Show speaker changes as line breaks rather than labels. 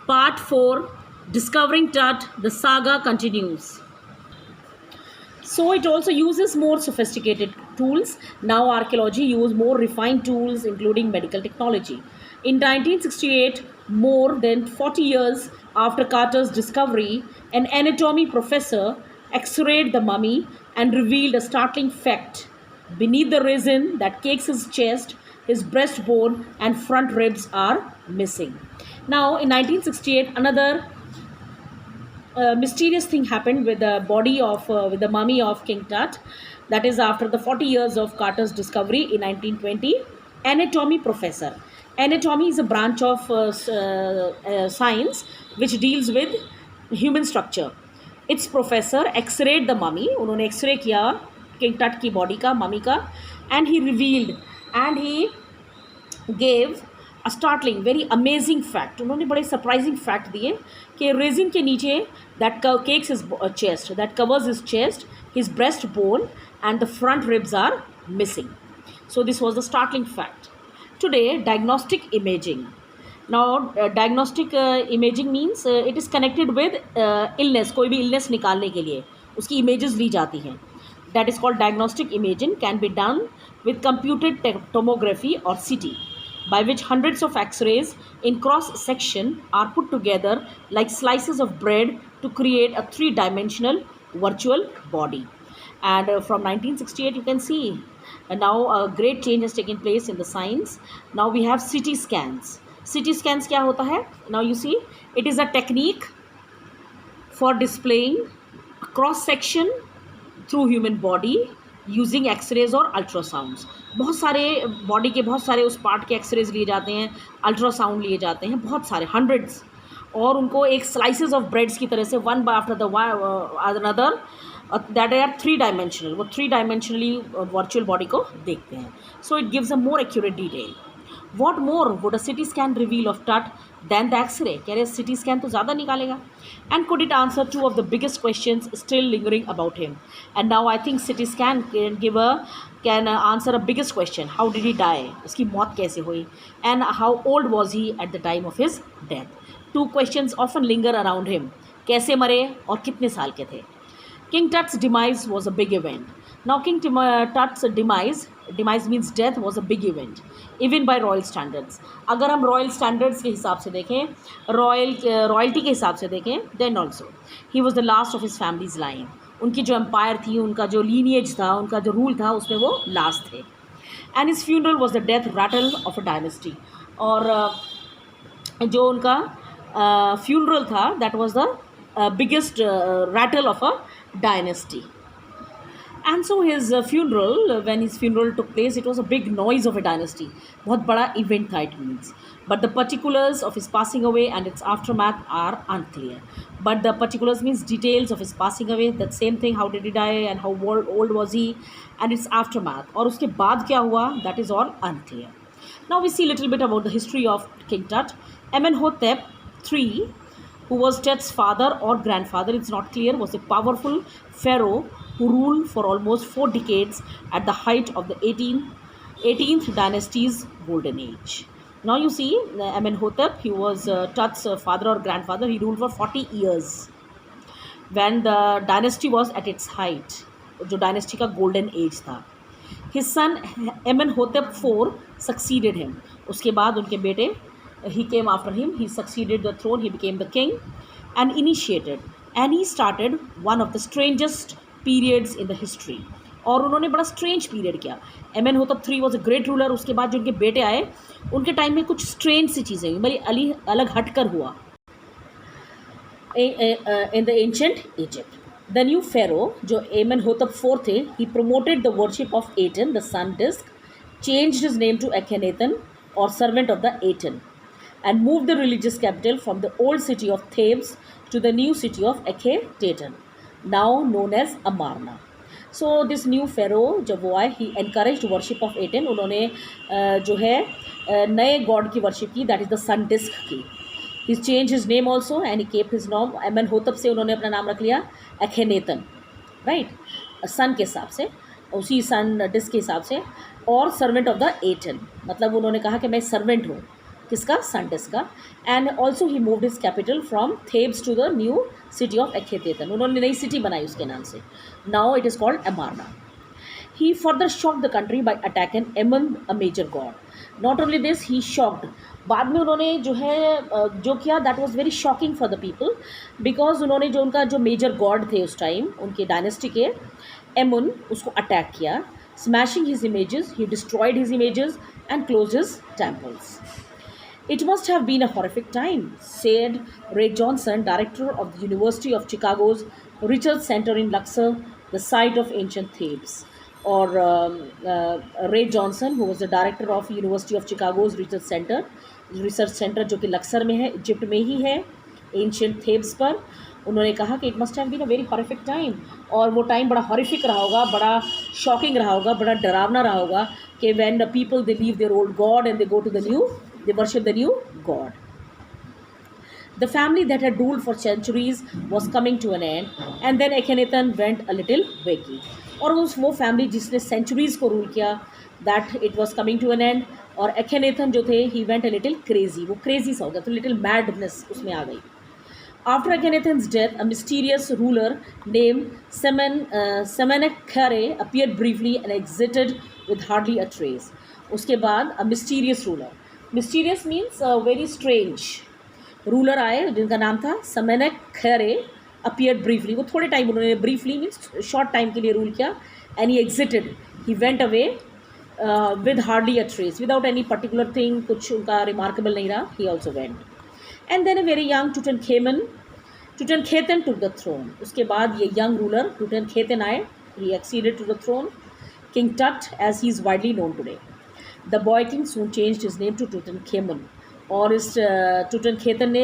Part 4, Discovering Tut, the saga continues. So it also uses more sophisticated tools. Now archaeology uses more refined tools, including medical technology. In 1968, more than 40 years after Carter's discovery, an anatomy professor x-rayed the mummy and revealed a startling fact. Beneath the resin that cakes his chest, his breastbone and front ribs are missing. Now, in 1968, another mysterious thing happened with the body of with the mummy of King Tut. That is, after the 40 years of Carter's discovery in 1920, anatomy professor. Anatomy is a branch of science which deals with human structure. Its professor x-rayed the mummy. उन्होंने x-ray किया King Tut की body का, mummy का, and he revealed and he gave a startling very amazing fact. उन्होंने बड़े surprising fact दिए कि resin के नीचे that cakes his chest, that covers his chest, his breastbone and the front ribs are missing. So this was the startling fact. Today, diagnostic imaging. Now diagnostic imaging means it is connected with illness. कोई भी illness निकालने के लिए उसकी images ली जाती हैं. That is called diagnostic imaging, can be done with computed tomography or CT, by which hundreds of x-rays in cross section are put together like slices of bread to create a three-dimensional virtual body. And from 1968 you can see now a great change has taken place in the science. Now we have CT scans. CT scans क्या होता है? Now you see, it is a technique for displaying a cross section through human body using x-rays और ultrasounds. बहुत सारे body के बहुत सारे उस पार्ट के एक्सरेज लिए जाते हैं, अल्ट्रासाउंड लिए जाते हैं, बहुत सारे हंड्रेड्स, और उनको एक स्लाइसेस ऑफ ब्रेड्स की तरह से one by after the another that are three dimensional, वो थ्री डायमेंशनली वर्चुअल बॉडी को देखते हैं. So it gives a more accurate detail. What more would a CT scan reveal of Tut than the X-ray? कह रहे CT scan तो ज़्यादा निकालेगा. And could it answer two of the biggest questions still lingering about him? And now I think CT scan can answer a biggest question. How did he die? उसकी मौत कैसे हुई? And how old was he at the time of his death? Two questions often linger around him. कैसे मरे और कितने साल के थे? King Tut's demise was a big event. Now King Tut's demise means death was a big event, even by royal standards. अगर हम royal standards के हिसाब से देखें, royalty के हिसाब से देखें, then also he was the last of his family's line. उनकी जो empire थी, उनका जो lineage था, उनका जो rule था, उसमें वो last थे. And his funeral was the death rattle of a dynasty. और जो उनका funeral था, that was the biggest rattle of a dynasty. And so his funeral, when his funeral took place, it was a big noise of a dynasty. बहुत बड़ा event था, it means. But the particulars of his passing away and its aftermath are unclear. But the particulars means details of his passing away, that same thing, how did he die and how old was he, and its aftermath. और उसके बाद क्या हुआ, that is all unclear. Now we see a little bit about the history of King Tut. Amenhotep III, who was Tut's father or grandfather, it's not clear, was a powerful pharaoh who ruled for almost 4 decades at the height of the 18th dynasty's golden age. Now you see, Amenhotep, he was Tut's father or grandfather. He ruled for 40 years when the dynasty was at its height, जो dynasty का golden age था. His son Amenhotep IV succeeded him. उसके बाद उनके बेटे, he came after him, he succeeded the throne, he became the king and he started one of the strangest periods in the history. और उन्होंने बड़ा strange period किया. Amenhotep III was a great ruler. उसके बाद जो उनके बेटे आए, उनके टाइम में कुछ strange सी चीज़ें हुई, बड़ी अलग हटकर हुआ. In the ancient Egypt, the new pharaoh जो Amenhotep IV थे, he promoted the worship of Aten, the sun disk, changed his name to Akhenaten or servant of the Aten, and moved the religious capital from the old city of Thebes to the new city of Akhenaten, now known as Amarna. So this new pharaoh जब वो आए, he encouraged worship of Aten. उन्होंने जो है नए god की worship की, that is the sun disk की. He changed his name also and he kept his name. Amenhotep से उन्होंने अपना नाम रख लिया Akhenaten, right? sun के हिसाब से, उसी sun disk के हिसाब से, और servant of the Aten, मतलब उन्होंने कहा कि मैं servant हूँ किसका, संडिस का. And also he moved his capital from Thebes to the new city of Akhetaten. उन्होंने नई सिटी बनाई उसके नाम से. Now it is called Amarna. He further shocked the country by attacking Ammon, a major god. Not only this, he shocked. बाद में उन्होंने जो है जो किया, that was very shocking for the people, because उन्होंने जो उनका जो मेजर गॉड थे उस टाइम उनके डायनेस्टी के, एमुन, उसको अटैक किया. Smashing his images, he destroyed his images and close his temples. It must have been a horrific time, said Ray Johnson, director of the University of Chicago's Research Center in Luxor, the site of ancient Thebes. Or Ray Johnson, who was the director of University of Chicago's Research Center जो कि लक्सर में है, Egypt में ही है, ancient थेब्स पर. उन्होंने कहा कि it must have been a very horrific time. और वो टाइम बड़ा हॉरिफिक रहा होगा, बड़ा शॉकिंग रहा होगा, बड़ा डरावना रहा होगा कि when the people they leave their old god and they go to the new, they worship the new god. The family that had ruled for centuries was coming to an end, and then Akhenaten went a little wacky. और वो family जिसने centuries को rule किया, that it was coming to an end. और Akhenaten जो थे, he went a little crazy, वो crazy सा हो गया, तो लिटिल मैडनेस उसमें आ गई. After Akhenethan's death, a mysterious ruler named Semenechkare appeared briefly and exited with hardly a trace. उसके बाद a mysterious ruler, mysterious means very strange, ruler आए जिनका नाम था सेमेनेखरे, अपीयर्ड ब्रीफली. वो थोड़े टाइम, उन्होंने ब्रीफली मीन्स शॉर्ट टाइम के लिए रूल किया. And he exited, he went away with hardly a trace, without any particular thing, कुछ उनका रिमार्केबल नहीं रहा. He also went. And then a very young Tutankhaten took the throne. उसके बाद ये यंग रूलर टुटनखेतन आए. He acceded to the throne, king Tut as he is widely known today. The boy king soon changed his name to Tutankhamun. और इस टुटनखेतन ने